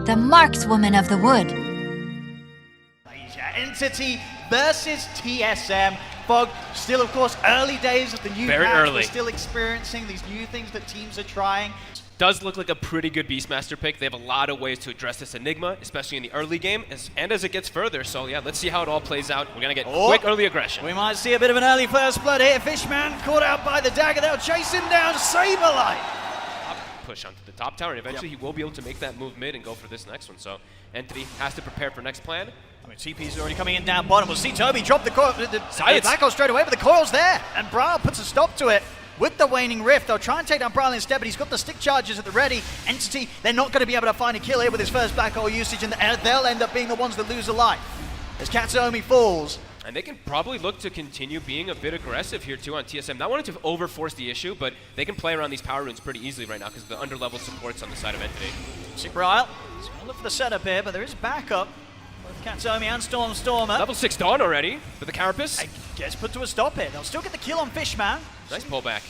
the markswoman of the wood. Malaysia Entity versus TSM. Fog, still of course early days of the new Very patch. early. We're still experiencing these new things that teams are trying. Does look like a pretty good Beastmaster pick. They have a lot of ways to address this Enigma, especially in the early game and as it gets further. So yeah, let's see how it all plays out. We're going to get quick early aggression. We might see a bit of an early first blood here. Fishman caught out by the dagger. They'll chase him down. Saberlight. Push onto the top tower, and eventually he will be able to make that move mid and go for this next one. So Entity has to prepare for next plan. I mean, TP's already coming in down bottom. We'll see Toby drop the coil. The Science. back straight away, but the coil's there. And Brawl puts a stop to it. With the waning rift, they'll try and take down Brawl instead, but he's got the stick charges at the ready. Entity, they're not going to be able to find a kill here with his first black hole usage, and they'll end up being the ones that lose a life. As Katsuomi falls. And they can probably look to continue being a bit aggressive here too on TSM. Not wanting to overforce the issue, but they can play around these power runes pretty easily right now because of the underlevel supports on the side of Entity. See Brawl. He's going to look for the setup here, but there is backup. Both Katsuomi and Stormer. Level 6 Dawn already for the Carapace. Gets put to a stop here. They'll still get the kill on Fishman. Nice pullback.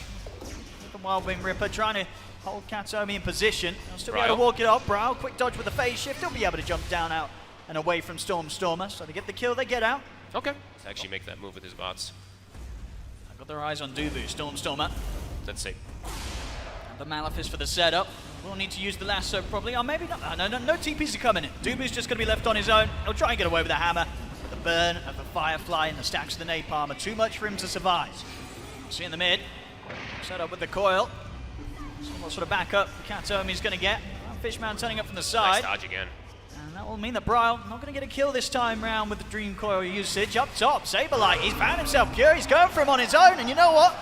The Wild Wing Ripper trying to hold Katsuomi in position. They'll still be able to walk it up. Brawl, quick dodge with the phase shift. He'll be able to jump down, out, and away from Stormer. So they get the kill, they get out. Okay. Let's actually make that move with his bots. I've got their eyes on Dubu, Stormer. Let's see. The Malefice for the setup. We'll need to use the lasso probably. Oh, maybe not. No TPs are coming in. Dubu's just going to be left on his own. He'll try and get away with the hammer. But the burn of the Firefly and the stacks of the Napalm are too much for him to survive. See in the mid. Set up with the coil. So what sort of backup Katsuomi's going to get? Fishman turning up from the side. Nice dodge again. And that will mean that Brawl not going to get a kill this time round with the Dream Coil usage. Up top, Saberlight, he's found himself pure. He's going for him on his own, and you know what?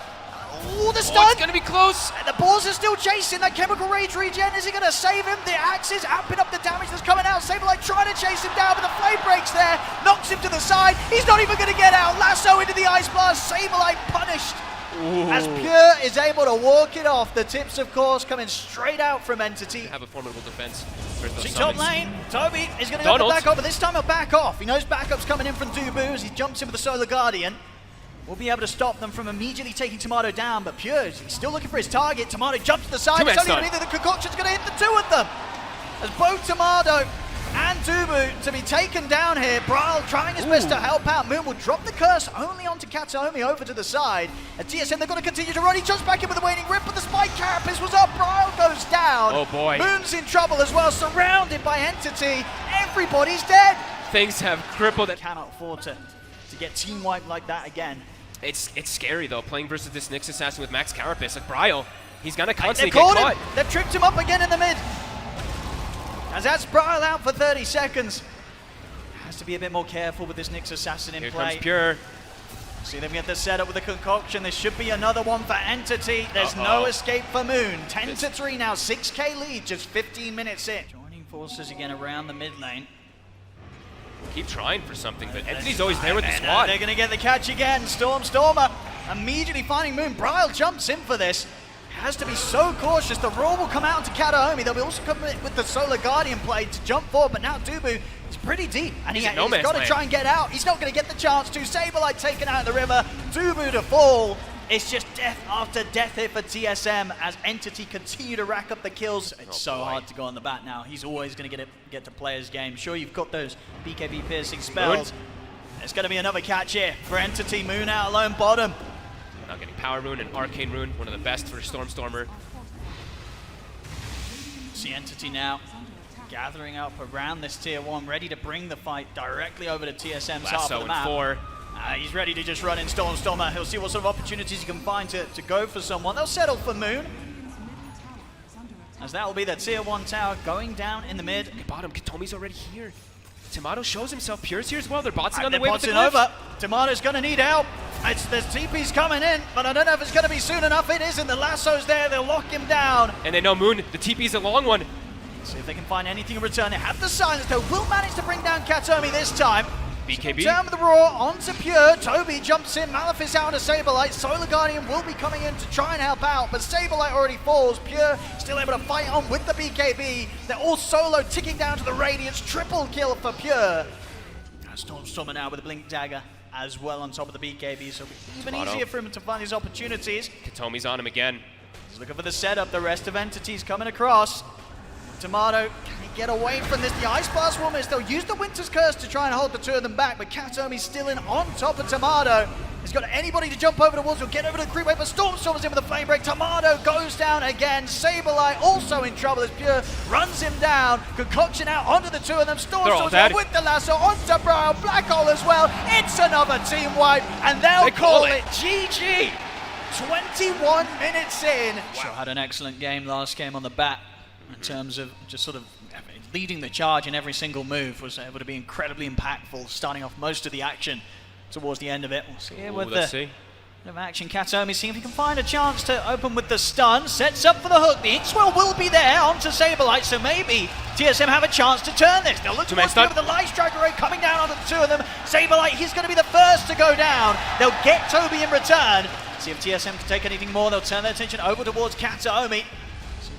Oh, the stun! It's going to be close! And the balls are still chasing. That Chemical Rage regen, is he going to save him? The axe is amping up the damage that's coming out. Saberlight trying to chase him down, but the flame breaks there. Knocks him to the side. He's not even going to get out. Lasso into the Ice Blast. Saberlight punished. Ooh. As Pure is able to walk it off. The tips, of course, coming straight out from Entity. Have a formidable defense. See top lane, Toby is going to go back off, but this time he'll back off. He knows backup's coming in from Dubu as he jumps in with the Solar Guardian. We'll be able to stop them from immediately taking Tomato down, but Pure, he's still looking for his target. Tomato jumps to the side. It's only going to be that the concoction's going to hit the two of them. As both Tomato and Dubu to be taken down here. Brawl trying his best to help out. Moon will drop the curse only onto Katsuomi over to the side. At TSM, they're going to continue to run. He jumps back in with the waning rip, but the spike Carapace was up. Brawl goes down. Oh boy. Moon's in trouble as well, surrounded by Entity. Everybody's dead. Things have crippled it. Cannot afford to get team wiped like that again. It's scary though, playing versus this Nyx Assassin with Max Carapace. Like Brawl, he's going to constantly They've get caught. They've tripped him up again in the mid. As that's Brawl out for 30 seconds. Has to be a bit more careful with this Nyx Assassin in Here play. comes Pure. See them get the setup with the concoction. There should be another one for Entity. There's no escape for Moon. 10-3 now, 6k lead, just 15 minutes in. Joining forces again around the mid lane. Keep trying for something, but Entity's always there with the squad. They're going to get the catch again. Stormer immediately finding Moon. Brawl jumps in for this. Has to be so cautious. The roar will come out into Katsuomi. They'll be also coming with the Solar Guardian play to jump forward, but now Dubu is pretty deep, and he's got to try and get out. He's not going to get the chance to. Saberlight taken out of the river. Dubu to fall. It's just death after death here for TSM as Entity continue to rack up the kills. It's so hard to go on the bat now. He's always going to get to play his game. Sure, you've got those BKB piercing spells. There's going to be another catch here for Entity. Moon out alone bottom. Now getting Power Rune and Arcane Rune, one of the best for Stormer. See Entity now gathering up around this tier 1, ready to bring the fight directly over to TSM's half of the map. 4. He's ready to just run in Stormer. He'll see what sort of opportunities he can find to go for someone. They'll settle for Moon. As that will be the tier 1 tower going down in the mid. Bottom, Katomi's already here. Tomato shows himself. Pure's here as well. They're botsing on the way with the glyph. over. Tomato's going to need help. There's TP's coming in, but I don't know if it's going to be soon enough. It isn't. The lasso's there. They'll lock him down. And they know Moon, the TP's a long one. See if they can find anything in return. They have the silence, though. Will manage to bring down Katsuomi this time. BKB. Turn with the roar onto Pure. Toby jumps in. Malefice out to Saberlight. Solar Guardian will be coming in to try and help out, but Saberlight already falls. Pure still able to fight on with the BKB. They're all solo, ticking down to the Radiance. Triple kill for Pure. Stormer now with a Blink Dagger as well on top of the BKB, so it'll be even easier for him to find his opportunities. Katomi's on him again. He's looking for the setup. The rest of Entity's coming across. Tomato, can he get away from this. The Ice Blast will miss. They'll use the Winter's Curse to try and hold the two of them back, but Katomi's still in on top of Tomato. He's got anybody to jump over towards. He'll get over to the creep wave, but Storm's in with a flame break. Tomato goes down again. Saberlight also in trouble as Pure runs him down. Concoction out onto the two of them. Storm's with the lasso onto Bro. Black Hole as well. It's another team wipe, and they'll call it GG. 21 minutes in. Sure had an excellent game last game on the bat in terms of just sort of leading the charge in every single move. Was able to be incredibly impactful, starting off most of the action towards the end of it. We'll see here with the bit of action. Katomi seeing if he can find a chance to open with the stun. Sets up for the hook. The Inkswell will be there onto Saberlight, so maybe TSM have a chance to turn this. They'll look towards the Light Striker Ray coming down onto the two of them. Saberlight, he's going to be the first to go down. They'll get Toby in return. See if TSM can take anything more. They'll turn their attention over towards Katomi.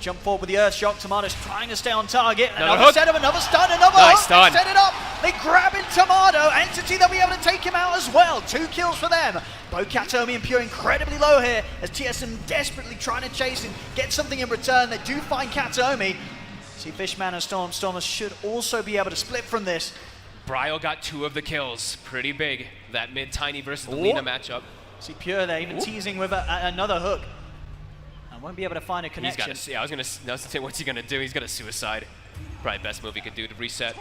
Jump forward with the Earth Shock. Tomato's trying to stay on target. Another setup, another stun, another hook. Stun. Set it up. They grab in Tomato. Entity, they'll be able to take him out as well. 2 kills for them. Both Katomi and Pure incredibly low here as TSM desperately trying to chase and get something in return. They do find Katomi. See Fishman and Stormers should also be able to split from this. Bryle got 2 of the kills. Pretty big. That mid-tiny versus the Lina matchup. See Pure there even teasing with another hook. Won't be able to find a connection. I was gonna say, what's he gonna do? He's gonna suicide. Probably best move he could do to reset.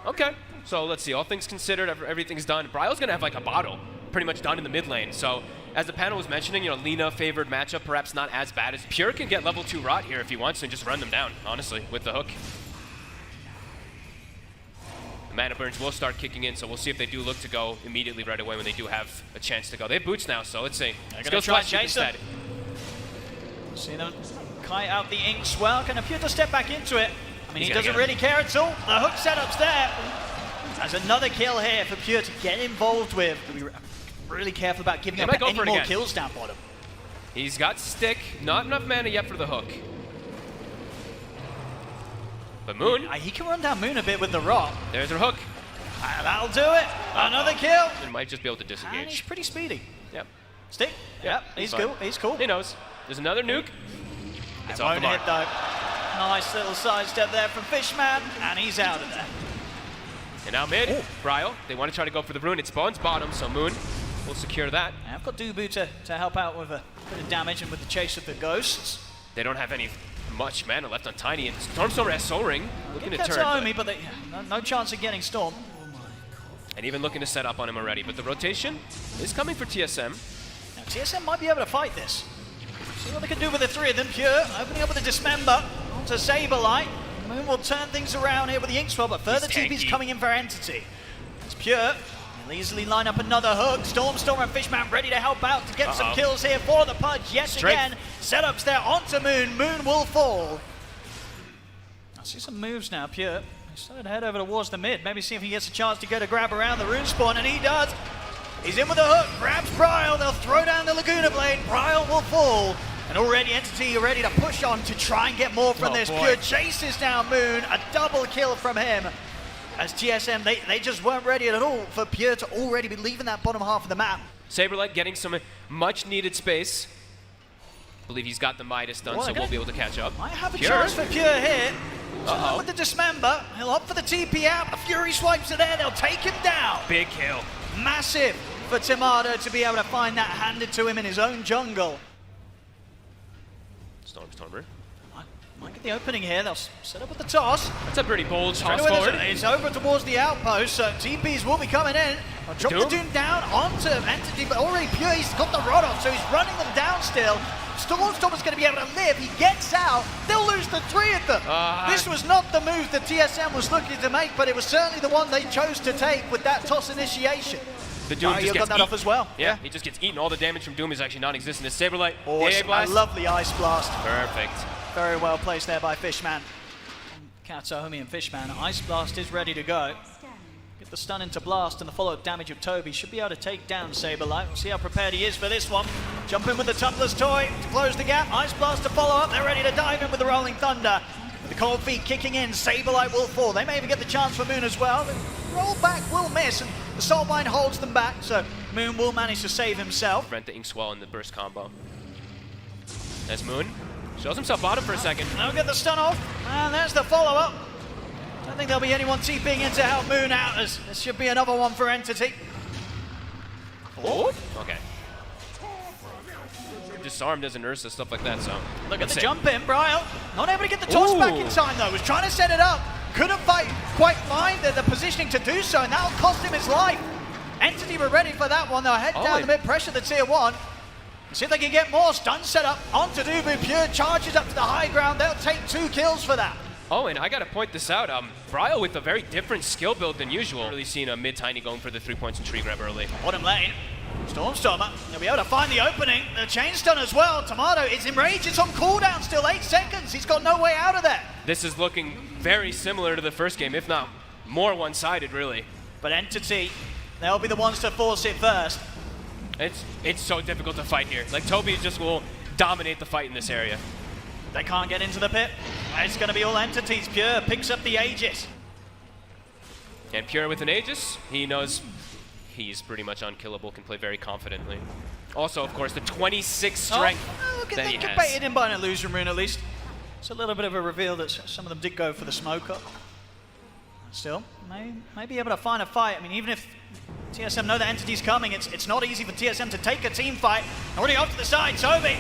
Okay, so let's see. All things considered, everything's done. Bryle's gonna have like a bottle, pretty much done in the mid lane. So as the panel was mentioning, you know, Lina favored matchup, perhaps not as bad as Pure can get level 2 rot here if he wants and just run them down. Honestly, with the hook. The mana burns will start kicking in, so we'll see if they do look to go immediately right away when they do have a chance to go. They have boots now, so let's see. Let's go try instead. See them kite out the Inkswell. Can appear to step back into it. I mean, he doesn't really care at all. The hook setup's there. There's another kill here for Pure to get involved with. Be really careful about giving up any more kills down bottom. He's got stick. Not enough mana yet for the hook. But Moon. He can run down Moon a bit with the rot. There's her hook. That'll do it. Another kill. He might just be able to disengage. And he's pretty speedy. Yep. Stick. Yep. He's cool. He's cool. He knows. There's another nuke. It's off the mark. Won't hit though. Nice little sidestep there from Fishman, and he's out of there. And now mid, Bryle. They want to try to go for the rune. It spawns bottom, so Moon will secure that. And I've got Dubu to help out with a bit of damage and with the chase of the ghosts. They don't have much mana left on Tiny, and Stormstormer has Soul Ring. Looking to turn. Katomi, but no chance of getting Storm. And even looking to set up on him already. But the rotation is coming for TSM. Now TSM might be able to fight this. See what they can do with the 3 of them. Pure opening up with the Dismember onto Saberlight. Moon will turn things around here with the Inkswell, but further TP's coming in for Entity. It's Pure. He'll easily line up another hook. Stormstormer and Fishman ready to help out to get some kills here for the Pudge. Yes, again. Setups there onto Moon. Moon will fall. I see some moves now, Pure. He's starting to head over towards the mid. Maybe see if he gets a chance to get a grab around the rune spawn, and he does. He's in with the hook, grabs Bryle. They'll throw down the Laguna Blade. Bryle will fall. And already Entity ready to push on to try and get more from this. Pure chases down Moon. A double kill from him. As TSM, they just weren't ready at all for Pure to already be leaving that bottom half of the map. Saberlight getting some much needed space. I believe he's got the Midas done, so we'll be able to catch up. Might have a chance for Pure here. With the Dismember, he'll opt for the TP out. A Fury swipes it there. They'll take him down. Big kill. Massive for Tomato to be able to find that handed to him in his own jungle. Stormstormer. Might get the opening here. They'll set up with the toss. That's a pretty bold toss forward. It's over towards the outpost, so TPs will be coming in. I'll drop the Doom down onto Entity, but already Pure, he's got the rod off, so he's running them down still. Stormstormer's going to be able to live. He gets out. They'll lose the 3 of them. This was not the move that TSM was looking to make, but it was certainly the one they chose to take with that toss initiation. The Doom just gets that off as well. Yeah, he just gets eaten. All the damage from Doom is actually non-existent. It's Saberlight. Awesome. A lovely Ice Blast. Perfect. Very well placed there by Fishman. Katomi and Fishman. Ice Blast is ready to go. Get the stun into Blast and the follow-up damage of Toby. Should be able to take down Saberlight. We'll see how prepared he is for this one. Jump in with the Tumbler's Toy to close the gap. Ice Blast to follow up. They're ready to dive in with the Rolling Thunder. With the cold feet kicking in, Saberlight will fall. They may even get the chance for Moon as well. The rollback will miss, and the Soulbind holds them back, so Moon will manage to save himself. Rent the Inkswell in the burst combo. There's Moon. Shows himself bottom for a second. They'll get the stun off, and there's the follow-up. I don't think there'll be anyone TPing in to help Moon out, as this should be another one for Entity. Oh, okay. Disarmed as an Ursa, stuff like that, so. Look at the jump in, Bryle. Not able to get the toss back in time though. Was trying to set it up. Couldn't quite find the positioning to do so, and that'll cost him his life. Entity were ready for that one. They'll head down the mid, pressure the tier 1. See if they can get more. Stun set up onto Dubu. Pure charges up to the high ground. They'll take 2 kills for that. Oh, and I gotta point this out. Bryle with a very different skill build than usual. Really seen a mid-tiny going for the 3 points and tree grab early. Bottom lane. Stormstormer, they'll be able to find the opening. The chain stun as well. Tomato is enraged. It's on cooldown still. 8 seconds. He's got no way out of there. This is looking very similar to the first game, if not more one-sided, really. But Entity, they'll be the ones to force it first. It's so difficult to fight here. Like, Toby just will dominate the fight in this area. They can't get into the pit. It's going to be all Entities. Pure picks up the Aegis. And Pure with an Aegis, he knows he's pretty much unkillable, can play very confidently. Also, of course, the 26 strength look at that he them has. baited in by an illusion rune at least. It's a little bit of a reveal that some of them did go for the smoke up. Still, may be able to find a fight. I mean, even if TSM know the Entity's coming, it's not easy for TSM to take a team fight. Already off to the side, Toby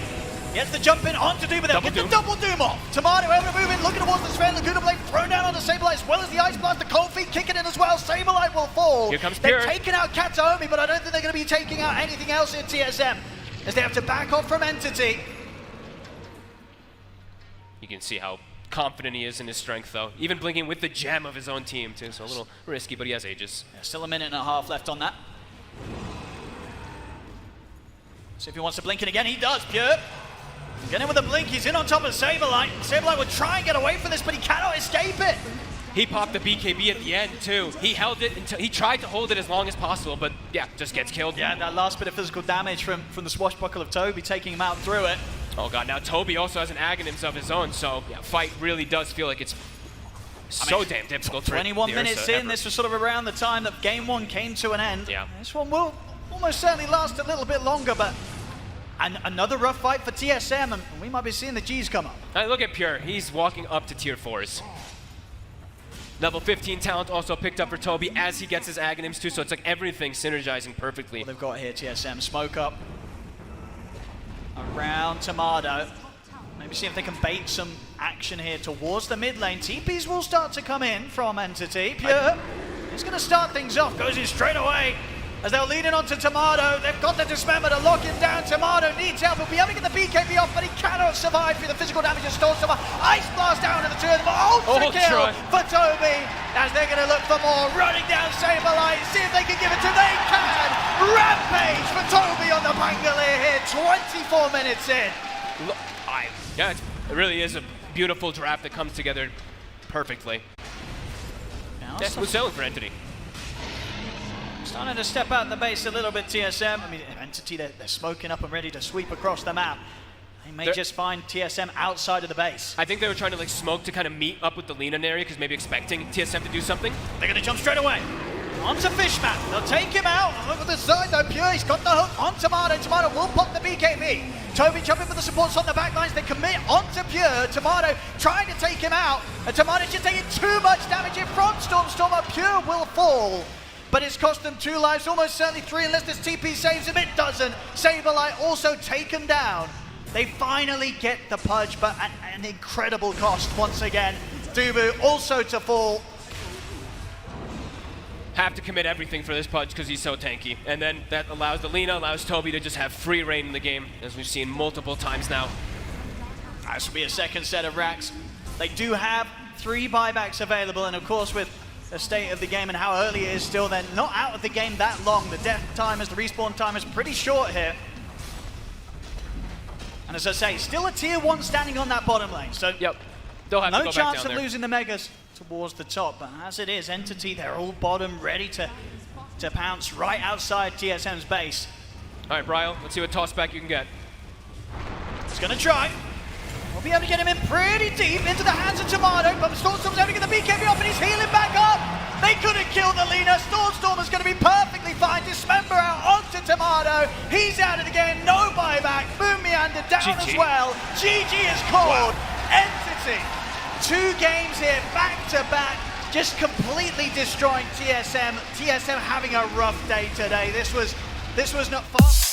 gets the jump in onto Doom, but they'll get the double Doom off. Tomato able to move in, looking towards the Sven. Laguna Blade thrown down onto Sableye as well as the Ice Blast. The cold feet kicking in as well. Sableye will fall. Here comes Pure. They've taken out Kataomi, but I don't think they're going to be taking out anything else in TSM, as they have to back off from Entity. You can see how confident he is in his strength, though. Even blinking with the gem of his own team, too, so a little risky, but he has Aegis. Yeah, still a minute and a half left on that. See if he wants to blink in again. He does, Pure. Get in with a blink. He's in on top of Sableye. Sableye would try and get away from this, but he cannot escape it. He popped the BKB at the end, too. He held it until he tried to hold it as long as possible, but yeah, just gets killed. Yeah, that last bit of physical damage from the swashbuckle of Toby taking him out through it. Oh god, now Toby also has an Aghanims of his own, so yeah, fight really does feel like it's so damn difficult. 21 minutes in, this was sort of around the time that game 1 came to an end. Yeah. This one will almost certainly last a little bit longer, but another rough fight for TSM, and we might be seeing the G's come up. Now look at Pure, he's walking up to tier 4s. Level 15 talent also picked up for Toby as he gets his Aghanims too, so it's like everything synergizing perfectly. What they've got here, TSM, smoke up around Tomato. Maybe see if they can bait some action here towards the mid lane. TPs will start to come in from Entity. Pure is going to start things off, goes in straight away as they'll lead in onto Tomato. They've got the Dismember to lock him down. Tomato needs help. He'll be able to get the BKB off, but he cannot survive through the physical damage of Stormstormer. Ice Blast down to the 2 of them. Ultra kill for Toby as they're going to look for more. Running down Sableye, see if they can give it to. They can. Rampage for Toby on the Bangalore here. 24 minutes in. Yeah, it really is a beautiful draft that comes together perfectly. Yeah, smooth sailing for Entity. Starting to step out the base a little bit, TSM. I mean, Entity, they're smoking up and ready to sweep across the map. They may just find TSM outside of the base. I think they were trying to like smoke to kind of meet up with the Lina area because maybe expecting TSM to do something. They're going to jump straight away. Onto Fishman. They'll take him out. Look at the side though. Pure, he's got the hook on Tomato. Tomato will pop the BKB. Toby jumping for the supports on the back lines. They commit onto Pure. Tomato trying to take him out. And Tomato just taking too much damage in front. Stormstormer. Pure will fall. But it's cost them 2 lives, almost certainly 3 unless this TP saves him. It doesn't. Sableye also taken down. They finally get the pudge, but at an incredible cost once again. Dubu also to fall. Have to commit everything for this pudge because he's so tanky. And then that allows the Lina, allows Toby to just have free reign in the game, as we've seen multiple times now. This will be a second set of racks. They do have 3 buybacks available, and of course with the state of the game and how early it is still, they're not out of the game that long. The death time, the respawn time is pretty short here. And as I say, still a tier 1 standing on that bottom lane. So yep, they'll have to no go chance back down of there. losing the Megas towards the top. But as it is, Entity, they're all bottom, ready to pounce right outside TSM's base. All right, Bryle, let's see what tossback you can get. He's going to try. We'll be able to get him in pretty deep into the hands of Tomato, but Stormstorm's able to get the BKB off and he's healing back up. They couldn't kill the Lina. Stormstormer's going to be perfectly fine. Dismember out onto Tomato. He's out of the game. No buyback. Boom Meander down GG. as well. GG is called. Wow. Entity. 2 games here back to back. just completely destroying TSM. TSM having a rough day today. This was not far.